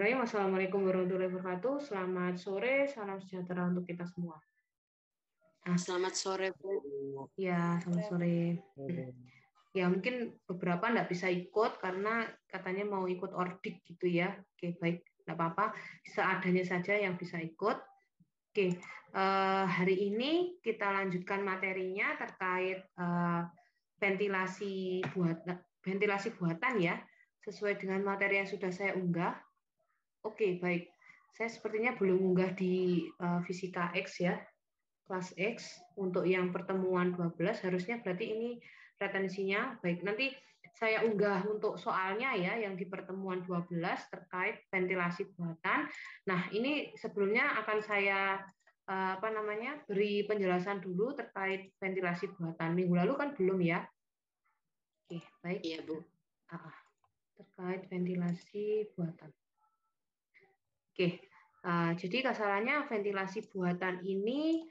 Bismillahirrahmanirrahim. Assalamualaikum warahmatullahi wabarakatuh. Selamat sore, salam sejahtera untuk kita semua. Selamat sore, Bu. Ya, selamat sore. Ya, mungkin beberapa nggak bisa ikut karena katanya mau ikut ordik gitu ya. Oke, baik, nggak apa-apa. Seadanya saja yang bisa ikut. Oke, hari ini kita lanjutkan materinya terkait ventilasi buatan ya, sesuai dengan materi yang sudah saya unggah. Oke, baik. Saya sepertinya belum unggah di Fisika X ya, kelas X. Untuk yang pertemuan 12, harusnya berarti ini retensinya. Baik, nanti saya unggah untuk soalnya ya, yang di pertemuan 12 terkait ventilasi buatan. Nah, ini sebelumnya akan saya beri penjelasan dulu terkait ventilasi buatan. Minggu lalu kan belum ya? Oke, baik. Iya, Bu. Terkait ventilasi buatan. Oke, jadi kasarannya ventilasi buatan ini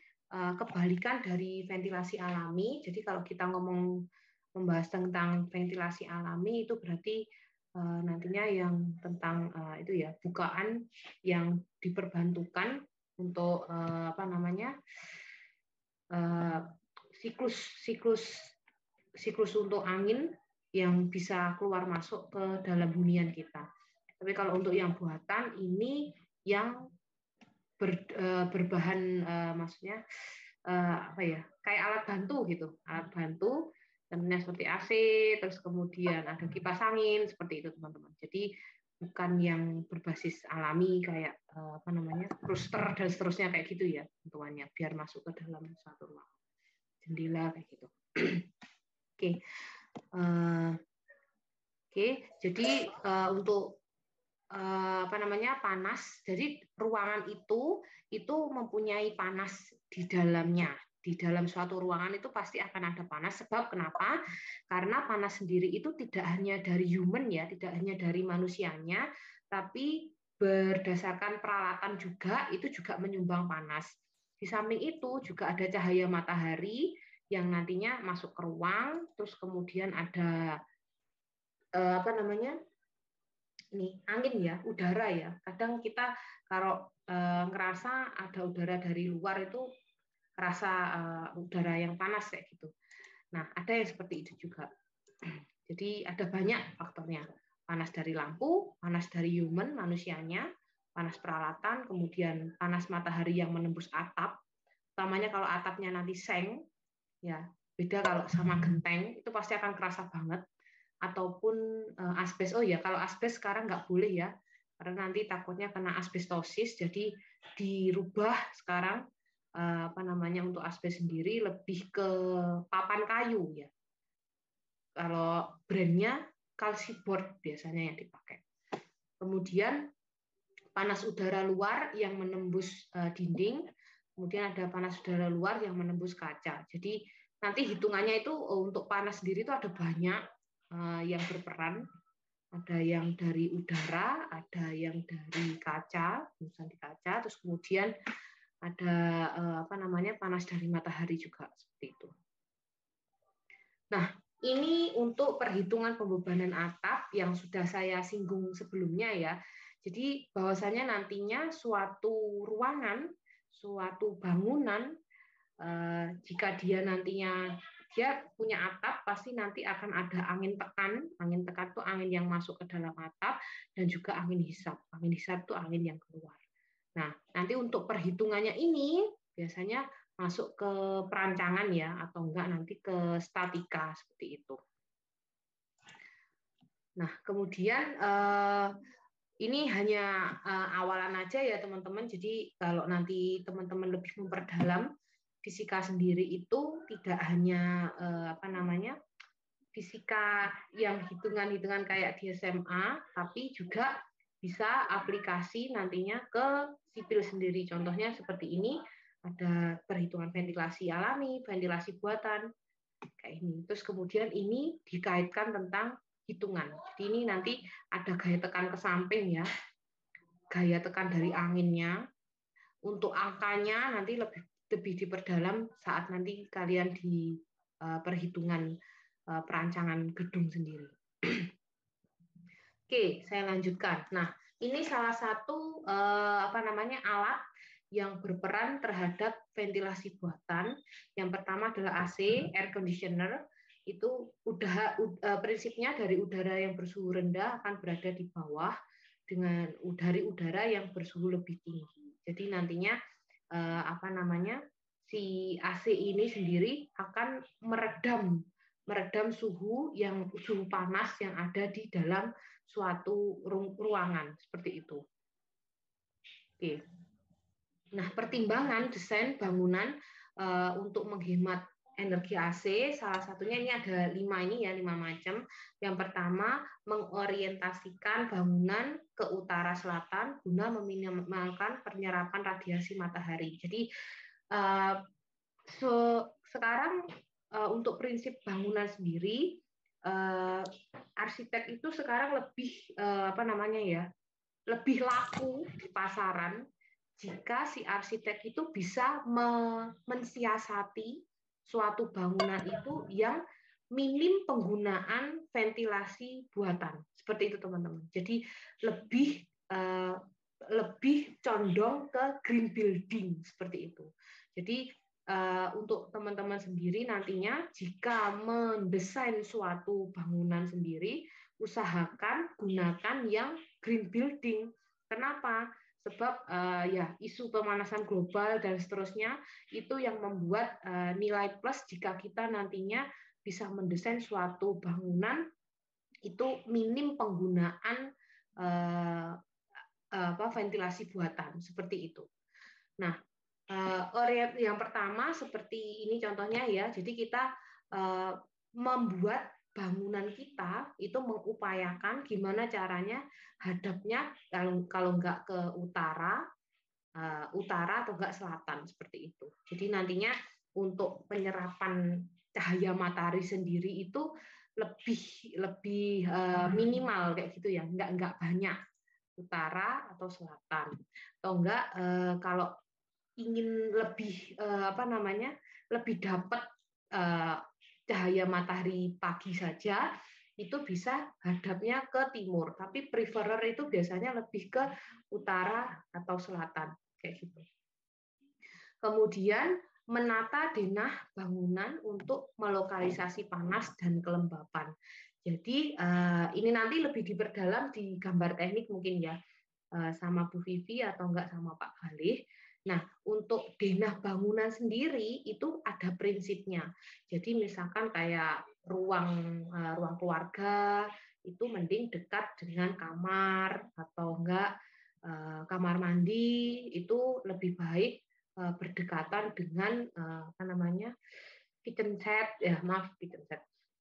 kebalikan dari ventilasi alami. Jadi kalau kita membahas tentang ventilasi alami itu berarti nantinya yang tentang itu ya, bukaan yang diperbantukan untuk siklus untuk angin yang bisa keluar masuk ke dalam hunian kita. Tapi kalau untuk yang buatan ini yang berbahan maksudnya kayak alat bantu gitu, alat bantu tentunya seperti AC, terus kemudian ada kipas angin seperti itu teman-teman. Jadi bukan yang berbasis alami kayak rooster dan seterusnya kayak gitu ya tentuannya, biar masuk ke dalam suatu ruang jendela kayak gitu. Oke. Jadi untuk panas. Jadi ruangan itu mempunyai panas di dalamnya. Di dalam suatu ruangan itu pasti akan ada panas. Sebab kenapa? Karena panas sendiri itu tidak hanya dari human ya, tidak hanya dari manusianya, tapi berdasarkan peralatan juga itu juga menyumbang panas. Di samping itu juga ada cahaya matahari yang nantinya masuk ke ruang, terus kemudian ada ini angin ya, udara ya. Kadang kita kalau ngerasa ada udara dari luar itu kerasa udara yang panas kayak gitu. Nah, ada yang seperti itu juga. Jadi ada banyak faktornya. Panas dari lampu, panas dari human, manusianya, panas peralatan, kemudian panas matahari yang menembus atap. Utamanya kalau atapnya nanti seng, ya beda kalau sama genteng, itu pasti akan kerasa banget. Ataupun asbes. Oh ya, kalau asbes sekarang nggak boleh ya, karena nanti takutnya kena asbestosis. Jadi dirubah sekarang untuk asbes sendiri lebih ke papan kayu ya. Kalau brandnya Calciboard biasanya yang dipakai. Kemudian panas udara luar yang menembus dinding. Kemudian ada panas udara luar yang menembus kaca. Jadi nanti hitungannya itu untuk panas sendiri itu ada banyak yang berperan. Ada yang dari udara, ada yang dari kaca, misalnya di kaca, terus kemudian ada panas dari matahari juga seperti itu. Nah, ini untuk perhitungan pembebanan atap yang sudah saya singgung sebelumnya ya. Jadi bahwasanya nantinya suatu ruangan, suatu bangunan jika dia nantinya dia punya atap, pasti nanti akan ada angin tekan. Angin tekan itu angin yang masuk ke dalam atap dan juga angin hisap. Angin hisap itu angin yang keluar. Nah, nanti untuk perhitungannya ini biasanya masuk ke perancangan ya, atau enggak nanti ke statika seperti itu. Nah, kemudian ini hanya awalan aja ya teman-teman. Jadi kalau nanti teman-teman lebih memperdalam fisika sendiri itu tidak hanya fisika yang hitungan-hitungan kayak di SMA, tapi juga bisa aplikasi nantinya ke sipil sendiri. Contohnya seperti ini, ada perhitungan ventilasi alami, ventilasi buatan, kayak ini. Terus kemudian ini dikaitkan tentang hitungan. Jadi ini nanti ada gaya tekan ke samping ya, gaya tekan dari anginnya. Untuk angkanya nanti lebih diperdalam saat nanti kalian di perhitungan perancangan gedung sendiri. Oke, saya lanjutkan. Nah, ini salah satu alat yang berperan terhadap ventilasi buatan. Yang pertama adalah AC, air conditioner. Itu prinsipnya dari udara yang bersuhu rendah akan berada di bawah dari udara yang bersuhu lebih tinggi. Jadi nantinya si AC ini sendiri akan meredam suhu panas yang ada di dalam suatu ruangan seperti itu. Oke. Nah, pertimbangan desain bangunan untuk menghemat energi AC, salah satunya ini ada 5 macam. Yang pertama, mengorientasikan bangunan ke utara selatan guna meminimalkan penyerapan radiasi matahari. Jadi sekarang untuk prinsip bangunan sendiri, arsitek itu sekarang lebih laku di pasaran jika si arsitek itu bisa mensiasati suatu bangunan itu yang minim penggunaan ventilasi buatan. Seperti itu, teman-teman. Jadi lebih condong ke green building seperti itu. Jadi untuk teman-teman sendiri nantinya jika mendesain suatu bangunan sendiri, usahakan gunakan yang green building. Kenapa? Sebab isu pemanasan global dan seterusnya itu yang membuat nilai plus jika kita nantinya bisa mendesain suatu bangunan itu minim penggunaan ventilasi buatan seperti itu. Nah, yang pertama seperti ini contohnya ya. Jadi kita membuat bangunan kita itu mengupayakan gimana caranya hadapnya kalau nggak ke utara atau nggak selatan seperti itu. Jadi nantinya untuk penyerapan cahaya matahari sendiri itu lebih minimal kayak gitu ya, nggak banyak utara atau selatan. Atau enggak kalau ingin lebih dapat cahaya matahari pagi saja, itu bisa hadapnya ke timur, tapi preferer itu biasanya lebih ke utara atau selatan kayak gitu. Kemudian menata denah bangunan untuk melokalisasi panas dan kelembapan. Jadi ini nanti lebih diperdalam di gambar teknik mungkin ya, sama Bu Vivi atau enggak sama Pak Galih. Nah, untuk denah bangunan sendiri itu ada prinsipnya. Jadi misalkan kayak ruang keluarga itu mending dekat dengan kamar atau enggak kamar mandi itu lebih baik berdekatan dengan kitchen set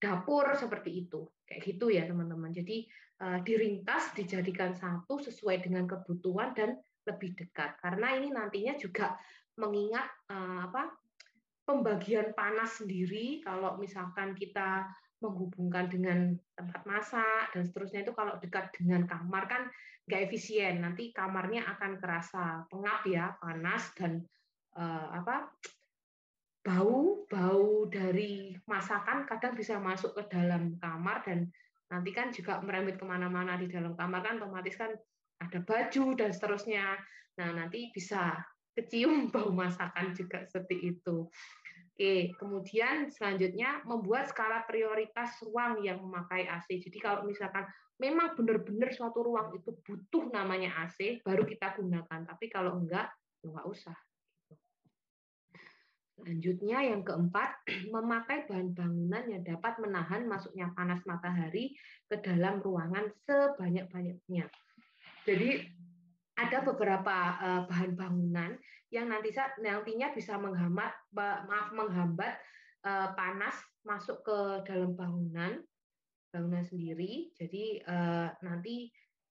dapur seperti itu, kayak gitu ya teman-teman. Jadi diringkas, dijadikan satu sesuai dengan kebutuhan dan lebih dekat. Karena ini nantinya juga mengingat pembagian panas sendiri. Kalau misalkan kita menghubungkan dengan tempat masak dan seterusnya itu kalau dekat dengan kamar kan nggak efisien. Nanti kamarnya akan kerasa pengap ya, panas dan bau dari masakan kadang bisa masuk ke dalam kamar dan nanti kan juga merembet kemana-mana di dalam kamar kan otomatis kan ada baju dan seterusnya. Nah nanti bisa kecium bau masakan juga seperti itu. Oke, kemudian selanjutnya membuat skala prioritas ruang yang memakai AC. Jadi kalau misalkan memang benar-benar suatu ruang itu butuh namanya AC, baru kita gunakan. Tapi kalau enggak, ya nggak usah. Selanjutnya yang keempat, memakai bahan bangunan yang dapat menahan masuknya panas matahari ke dalam ruangan sebanyak-banyaknya. Jadi ada beberapa bahan bangunan yang nantinya bisa menghambat panas masuk ke dalam bangunan sendiri. Jadi nanti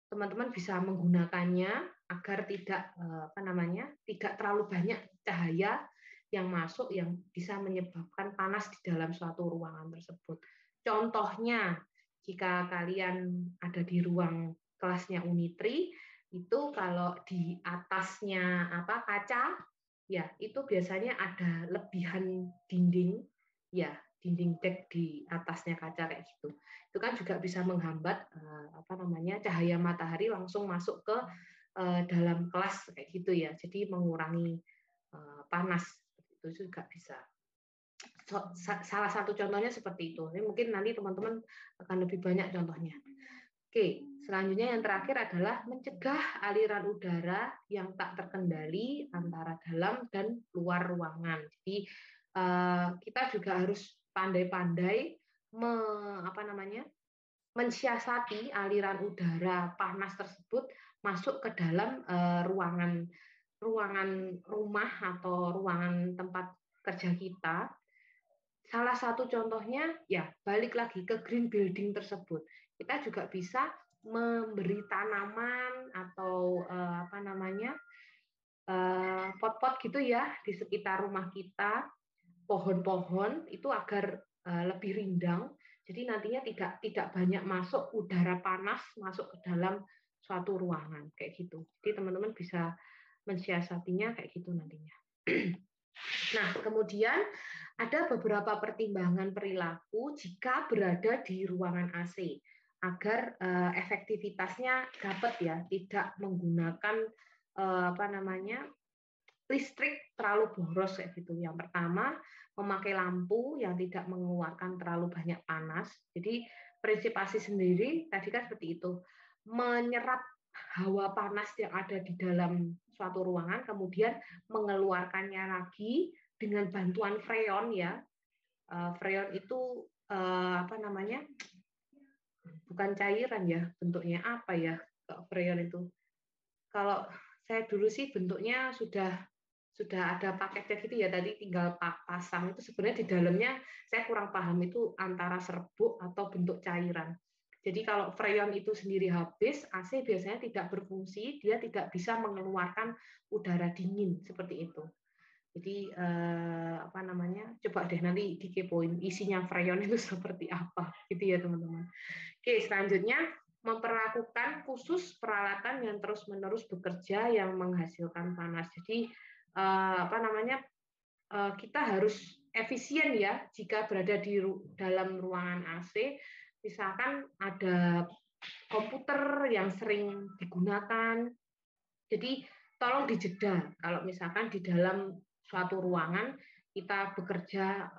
teman-teman bisa menggunakannya agar tidak tidak terlalu banyak cahaya yang masuk yang bisa menyebabkan panas di dalam suatu ruangan tersebut. Contohnya, jika kalian ada di ruang kelasnya Unitri, itu kalau di atasnya kaca, ya itu biasanya ada lebihan dinding, ya dinding deck di atasnya kaca kayak gitu. Itu kan juga bisa menghambat cahaya matahari langsung masuk ke dalam kelas kayak gitu ya. Jadi mengurangi panas itu juga bisa. Salah satu contohnya seperti itu. Ini mungkin nanti teman-teman akan lebih banyak contohnya. Oke, selanjutnya yang terakhir adalah mencegah aliran udara yang tak terkendali antara dalam dan luar ruangan. Jadi kita juga harus pandai-pandai mensiasati aliran udara panas tersebut masuk ke dalam ruangan rumah atau ruangan tempat kerja kita. Salah satu contohnya ya balik lagi ke green building tersebut. Kita juga bisa memberi tanaman atau pot-pot gitu ya di sekitar rumah kita, pohon-pohon itu agar lebih rindang. Jadi nantinya tidak banyak masuk udara panas masuk ke dalam suatu ruangan kayak gitu. Jadi teman-teman bisa mensiasatinya kayak gitu nantinya. Nah, kemudian ada beberapa pertimbangan perilaku jika berada di ruangan AC agar efektivitasnya dapat ya, tidak menggunakan listrik terlalu boros kayak gitu. Yang pertama, memakai lampu yang tidak mengeluarkan terlalu banyak panas. Jadi prinsip AC sendiri tadi kan seperti itu, menyerap hawa panas yang ada di dalam suatu ruangan, kemudian mengeluarkannya lagi dengan bantuan freon ya. Freon itu bukan cairan ya, bentuknya apa ya freon itu? Kalau saya dulu sih bentuknya sudah ada paketnya gitu ya, tadi tinggal pasang. Itu sebenarnya di dalamnya saya kurang paham itu antara serbuk atau bentuk cairan. Jadi kalau freon itu sendiri habis, AC biasanya tidak berfungsi, dia tidak bisa mengeluarkan udara dingin seperti itu. Jadi coba deh nanti dikepoin isinya freon itu seperti apa, gitu ya teman-teman. Oke, selanjutnya memperlakukan khusus peralatan yang terus-menerus bekerja yang menghasilkan panas. Jadi kita harus efisien ya jika berada di dalam ruangan AC. Misalkan ada komputer yang sering digunakan, jadi tolong dijeda. Kalau misalkan di dalam suatu ruangan kita bekerja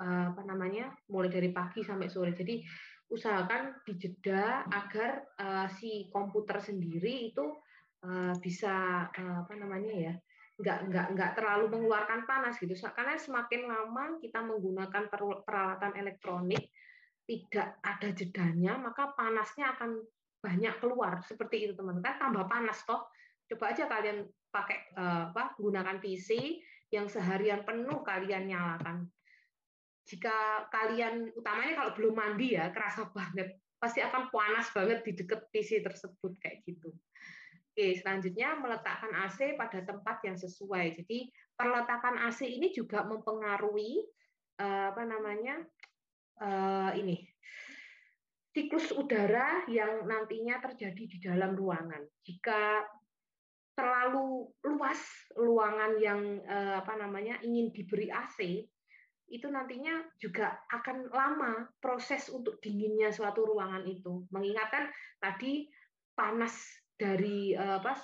mulai dari pagi sampai sore. Jadi usahakan dijeda agar si komputer sendiri itu bisa nggak terlalu mengeluarkan panas gitu. Karena semakin lama kita menggunakan peralatan elektronik tidak ada jedanya, maka panasnya akan banyak keluar seperti itu teman-teman. Kan tambah panas toh. Coba aja kalian pakai gunakan PC yang seharian penuh kalian nyalakan. Jika kalian utamanya kalau belum mandi ya kerasa banget, pasti akan panas banget di dekat PC tersebut kayak gitu. Oke, selanjutnya meletakkan AC pada tempat yang sesuai. Jadi perletakan AC ini juga mempengaruhi siklus udara yang nantinya terjadi di dalam ruangan. Jika terlalu luas ruangan yang ingin diberi AC, itu nantinya juga akan lama proses untuk dinginnya suatu ruangan itu. Mengingatkan tadi panas dari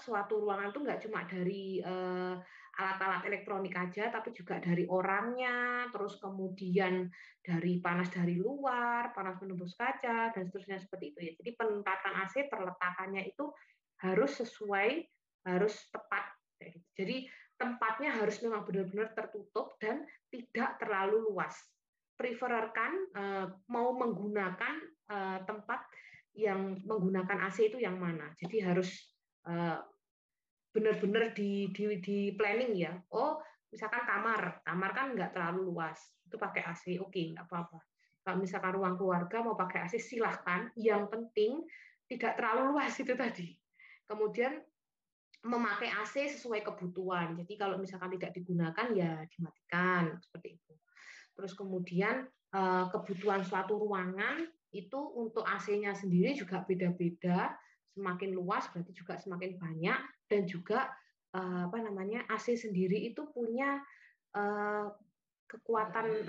suatu ruangan itu nggak cuma dari alat-alat elektronik aja, tapi juga dari orangnya, terus kemudian dari panas dari luar, panas menembus kaca, dan seterusnya seperti itu ya. Jadi penempatan AC perletakannya itu harus sesuai, harus tepat. Jadi tempatnya harus memang benar-benar tertutup dan tidak terlalu luas. Preferkan mau menggunakan tempat yang menggunakan AC itu yang mana. Jadi harus benar-benar di planning ya. Oh, misalkan kamar kan nggak terlalu luas, itu pakai AC, oke, nggak apa-apa. Kalau misalkan ruang keluarga mau pakai AC silahkan, yang penting tidak terlalu luas itu tadi. Kemudian memakai AC sesuai kebutuhan. Jadi kalau misalkan tidak digunakan ya dimatikan seperti itu. Terus kemudian kebutuhan suatu ruangan itu untuk AC-nya sendiri juga beda-beda. Semakin luas berarti juga semakin banyak, dan juga AC sendiri itu punya kekuatan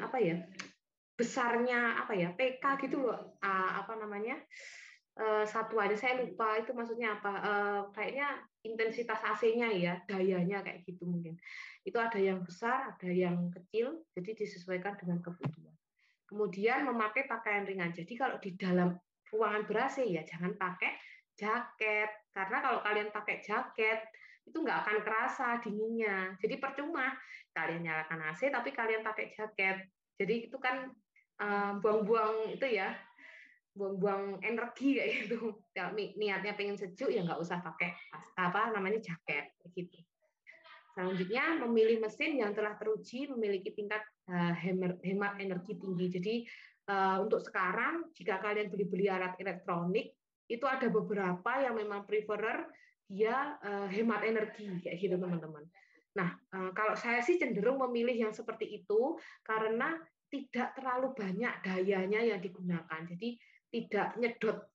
besarnya apa ya, PK gitu loh, apa namanya, satuannya saya lupa itu maksudnya apa, kayaknya intensitas AC-nya ya, dayanya kayak gitu mungkin. Itu ada yang besar, ada yang kecil, jadi disesuaikan dengan kebutuhan. Kemudian memakai pakaian ringan. Jadi kalau di dalam ruangan ber-AC ya jangan pakai jaket, karena kalau kalian pakai jaket itu nggak akan kerasa dinginnya. Jadi percuma kalian nyalakan AC tapi kalian pakai jaket. Jadi itu kan buang-buang itu ya, buang-buang energi kayak gitu. Kalau niatnya pengen sejuk ya nggak usah pakai apa namanya jaket gitu. Selanjutnya, memilih mesin yang telah teruji memiliki tingkat hemat energi tinggi. Jadi untuk sekarang, jika kalian beli-beli alat elektronik, itu ada beberapa yang memang preferer dia hemat energi, kayak gitu teman-teman. Nah, kalau saya sih cenderung memilih yang seperti itu karena tidak terlalu banyak dayanya yang digunakan. Jadi tidak nyedot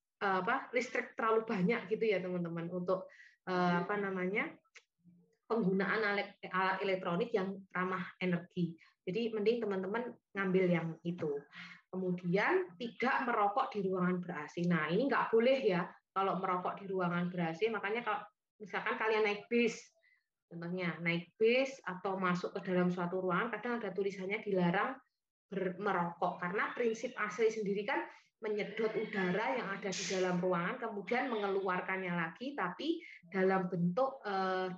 listrik terlalu banyak gitu ya teman-teman untuk apa namanya penggunaan alat elektronik yang ramah energi. Jadi mending teman-teman ngambil yang itu. Kemudian tidak merokok di ruangan ber-AC. Nah, ini nggak boleh ya kalau merokok di ruangan ber-AC. Makanya kalau misalkan kalian naik bis, contohnya naik bis atau masuk ke dalam suatu ruangan, kadang ada tulisannya dilarang merokok. Karena prinsip AC sendiri kan menyedot udara yang ada di dalam ruangan, kemudian mengeluarkannya lagi, tapi dalam bentuk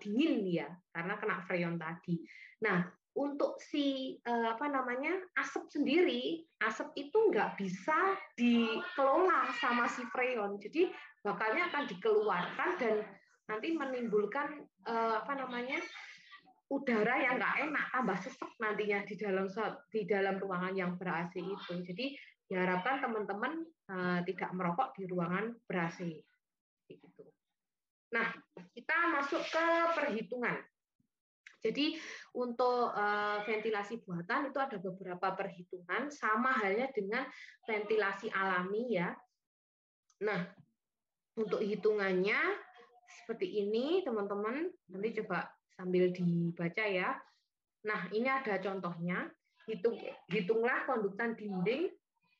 dingin ya, karena kena freon tadi. Nah, untuk si apa namanya asap sendiri, asap itu nggak bisa dikelola sama si freon, jadi bakalnya akan dikeluarkan dan nanti menimbulkan apa namanya udara yang nggak enak, tambah sesek nantinya di dalam ruangan yang ber-AC itu. Jadi diharapkan teman-teman tidak merokok di ruangan ber-AC. Gitu. Nah, kita masuk ke perhitungan. Jadi untuk ventilasi buatan itu ada beberapa perhitungan, sama halnya dengan ventilasi alami ya. Nah, untuk hitungannya seperti ini teman-teman, nanti coba sambil dibaca ya. Nah, ini ada contohnya. Hitunglah kondukan dinding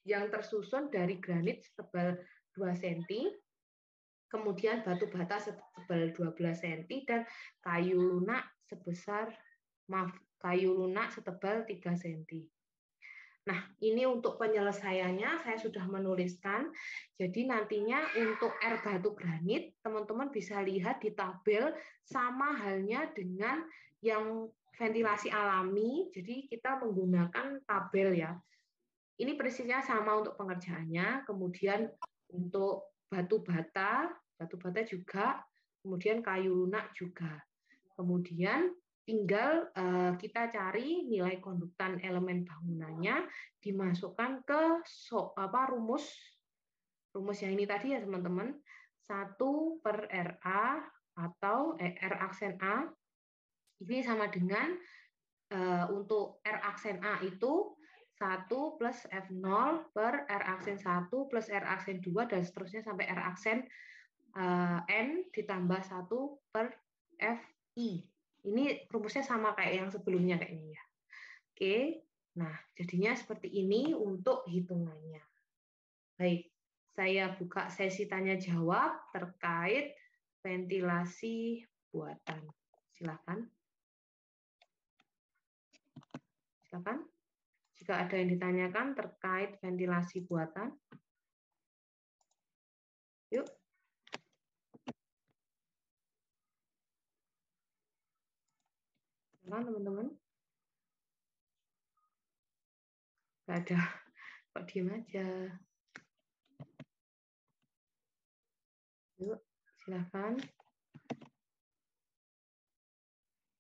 yang tersusun dari granit setebal 2 cm, kemudian batu bata setebal 12 cm, dan kayu lunak setebal 3 cm. Nah, ini untuk penyelesaiannya saya sudah menuliskan. Jadi nantinya untuk air batu granit, teman-teman bisa lihat di tabel sama halnya dengan yang ventilasi alami. Jadi kita menggunakan tabel ya. Ini persisnya sama untuk pengerjaannya. Kemudian untuk batu bata juga. Kemudian kayu lunak juga. Kemudian tinggal kita cari nilai konduktan elemen bangunannya, dimasukkan ke rumus yang ini tadi ya teman-teman, 1/RA atau R aksen A ini sama dengan untuk R aksen A itu 1 plus F0 per R aksen 1 plus R aksen 2 dan seterusnya sampai R aksen N ditambah 1 per FI. Ini rumusnya sama kayak yang sebelumnya kayaknya ya. Oke, nah jadinya seperti ini untuk hitungannya. Baik, saya buka sesi tanya jawab terkait ventilasi buatan. Silakan. Silakan. Jika ada yang ditanyakan terkait ventilasi buatan. Yuk. Teman-teman. Nggak ada. Kok diem aja? Yuk, silakan.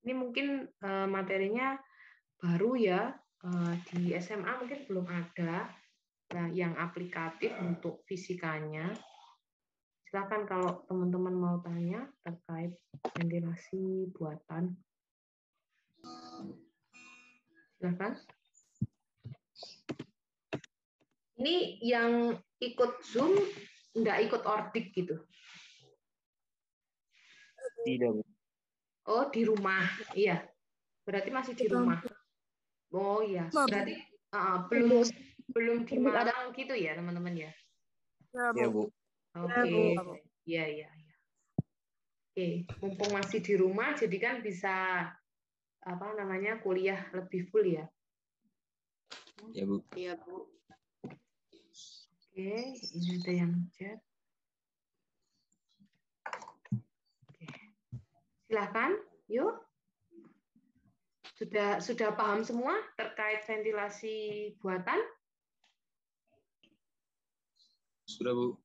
Ini mungkin materinya baru ya. Di SMA mungkin belum ada yang aplikatif untuk fisikanya. Silakan kalau teman-teman mau tanya terkait ventilasi buatan. Silakan. Ini yang ikut Zoom nggak ikut ordik gitu? Tidak. Oh, di rumah. Iya. Berarti masih di rumah. Oh iya. Berarti belum di Ada. Malang gitu ya teman-teman ya? Ya, Bu. Oke, iya iya. Oke, mumpung masih di rumah, jadi kan bisa kuliah lebih full ya. Ya, Bu. Iya, Bu. Oke, ini ada yang chat. Oke. Silakan, yuk. Sudah paham semua terkait ventilasi buatan? Sudah, Bu.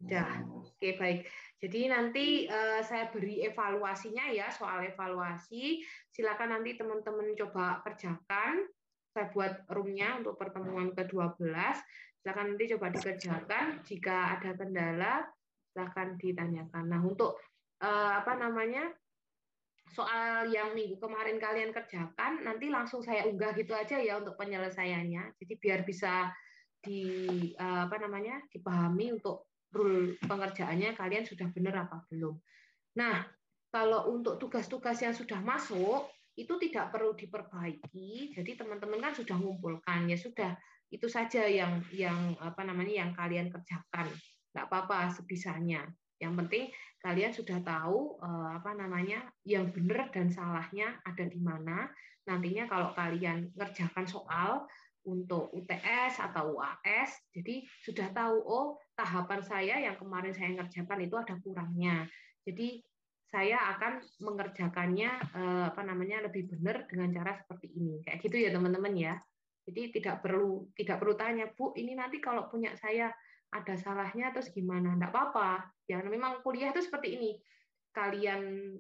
Ya, oke baik. Jadi nanti saya beri evaluasinya ya, soal evaluasi. Silakan nanti teman-teman coba kerjakan. Saya buat roomnya untuk pertemuan ke-12. Silakan nanti coba dikerjakan. Jika ada kendala, silakan ditanyakan. Nah, untuk soal yang minggu kemarin kalian kerjakan, nanti langsung saya unggah gitu aja ya untuk penyelesaiannya. Jadi biar bisa dipahami untuk rule pengerjaannya kalian sudah benar apa belum. Nah, kalau untuk tugas-tugas yang sudah masuk itu tidak perlu diperbaiki. Jadi teman-teman kan sudah mengumpulkan, ya sudah itu saja yang kalian kerjakan. Nggak apa-apa sebisanya. Yang penting kalian sudah tahu yang benar dan salahnya ada di mana. Nantinya kalau kalian ngerjakan soal untuk UTS atau UAS, jadi sudah tahu, oh tahapan saya yang kemarin saya ngerjakan itu ada kurangnya. Jadi saya akan mengerjakannya lebih benar dengan cara seperti ini. Kayak gitu ya teman-teman ya. Jadi tidak perlu tanya, Bu, ini nanti kalau punya saya ada salahnya terus gimana? Enggak apa-apa. Ya memang kuliah itu seperti ini. Kalian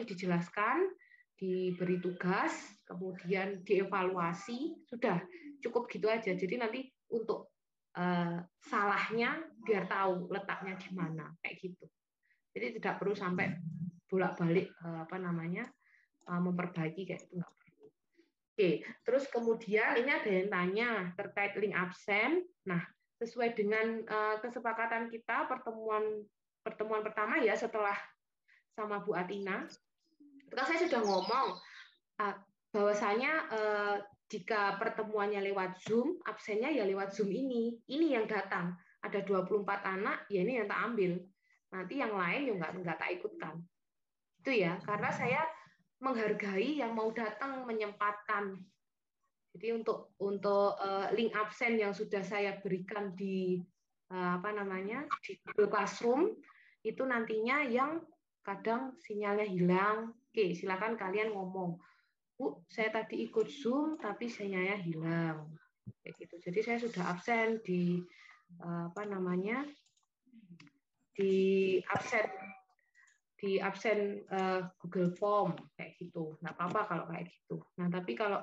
dijelaskan, diberi tugas, kemudian dievaluasi, sudah cukup gitu aja. Jadi nanti untuk salahnya biar tahu letaknya di mana, kayak gitu. Jadi tidak perlu sampai bolak-balik memperbaiki kayak itu nggak perlu. Oke, terus kemudian ini ada yang tanya terkait link absen. Nah, sesuai dengan kesepakatan kita pertemuan pertama ya setelah sama Bu Atina, kan saya sudah ngomong bahwasanya jika pertemuannya lewat Zoom, absennya ya lewat Zoom ini. Ini yang datang. Ada 24 anak, ya ini yang tak ambil. Nanti yang lain ya nggak tak ikutkan. Itu ya, karena saya menghargai yang mau datang menyempatkan. Jadi untuk link absen yang sudah saya berikan di di Google Classroom itu nantinya yang kadang sinyalnya hilang. Oke, silakan kalian ngomong. Bu, saya tadi ikut Zoom tapi sinyalnya hilang. Kayak gitu. Jadi saya sudah absen di di absen Google Form kayak gitu. Nggak apa-apa kalau kayak gitu. Nah, tapi kalau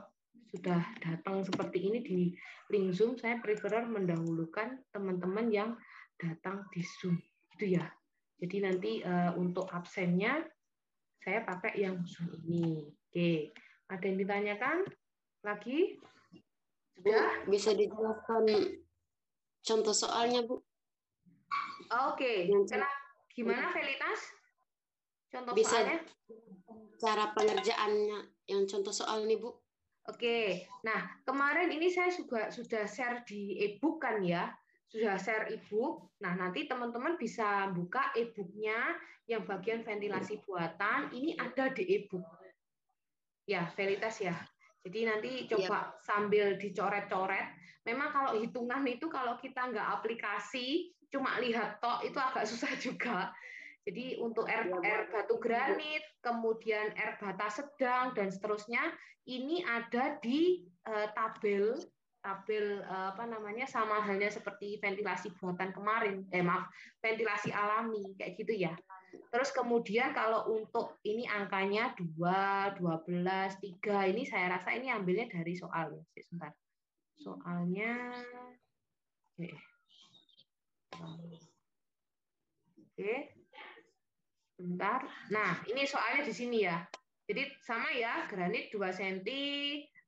sudah datang seperti ini di link Zoom, saya prefer mendahulukan teman-teman yang datang di Zoom. Itu ya. Jadi nanti untuk absennya saya pakai yang Zoom ini. Oke. Ada yang ditanyakan lagi? Sudah? Bu, bisa dijelaskan contoh soalnya, Bu? Oke. Gimana Velitas? Contoh bisa soalnya? Cara pengerjaannya yang contoh soal nih, Bu. Oke. Nah, kemarin ini saya juga sudah share di e-book kan ya. Sudah share e-book. Nah, nanti teman-teman bisa buka e-booknya yang bagian ventilasi buatan. Ini ada di e-book. Ya, Veritas ya. Jadi nanti coba sambil dicoret-coret. Memang kalau hitungan itu kalau kita nggak aplikasi, cuma lihat tok itu agak susah juga. Jadi untuk R batu granit, kemudian R bata sedang dan seterusnya, ini ada di tabel sama halnya seperti ventilasi buatan kemarin. Ventilasi alami kayak gitu ya. Terus kemudian kalau untuk ini angkanya 2, 12, 3, ini saya rasa ini ambilnya dari soal ya. Sebentar. Soalnya Oke. Bentar. Nah, ini soalnya di sini ya. Jadi sama ya, granit 2 cm,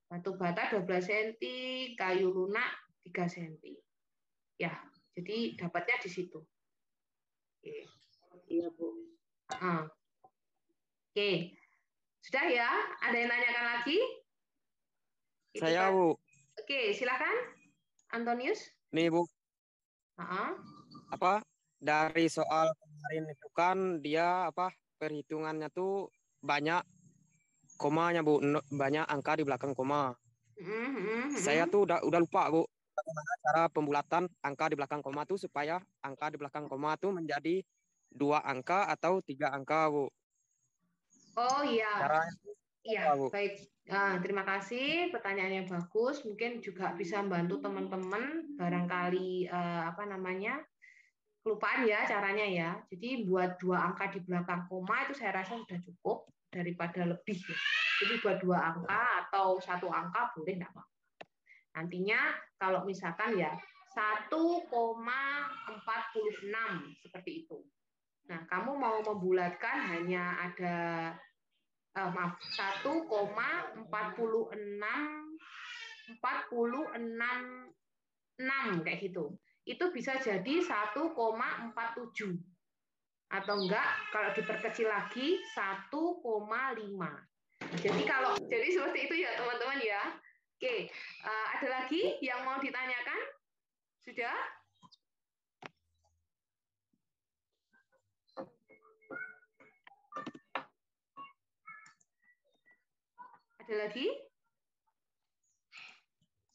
batu bata 12 cm, kayu lunak 3 cm. Ya, jadi dapatnya di situ. Oke. Iya, Bu. Oke. Sudah ya? Ada yang nanyakan lagi? Saya, Bu. Oke, silakan Antonius. Nih Bu, Uh-uh. apa dari soal kemarin itu kan dia apa perhitungannya tuh banyak komanya Bu, banyak angka di belakang koma. Saya tuh udah lupa Bu bagaimana cara pembulatan angka di belakang koma tuh supaya angka di belakang koma tuh menjadi 2 angka atau 3 angka Bu. Oh iya, Caranya iya apa Bu? baik. Terima kasih, pertanyaannya bagus. Mungkin juga bisa membantu teman-teman barangkali apa namanya kelupaan ya caranya ya. Jadi buat 2 angka di belakang koma itu saya rasa sudah cukup daripada lebih. Ya. Jadi buat 2 angka atau 1 angka boleh enggak apa. Nantinya kalau misalkan ya 1,46 seperti itu. Nah, kamu mau membulatkan hanya ada maaf 1,46 kayak gitu. Itu bisa jadi 1,47 atau enggak kalau diperkecil lagi 1,5. Jadi seperti itu ya teman-teman ya. Oke, ada lagi yang mau ditanyakan? Sudah? Ada lagi?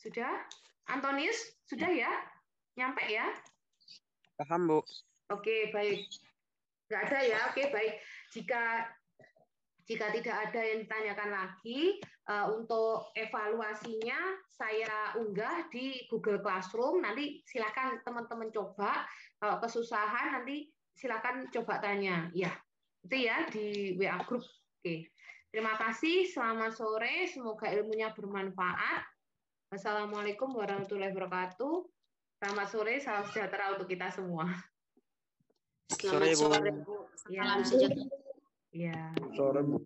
Sudah? Antonius, sudah ya? Nyampe ya? Paham Bu? Oke, baik. Nggak ada ya? Oke, baik. Jika tidak ada yang ditanyakan lagi, untuk evaluasinya saya unggah di Google Classroom. Nanti silakan teman-teman coba. Kalau kesusahan nanti silakan coba tanya. Ya, itu ya di WA Group. Oke. Terima kasih. Selamat sore. Semoga ilmunya bermanfaat. Wassalamualaikum warahmatullahi wabarakatuh. Selamat sore. Salam sejahtera untuk kita semua. Selamat sore, Bu. Ya. Salam sejahtera. Ya. Sore Bu.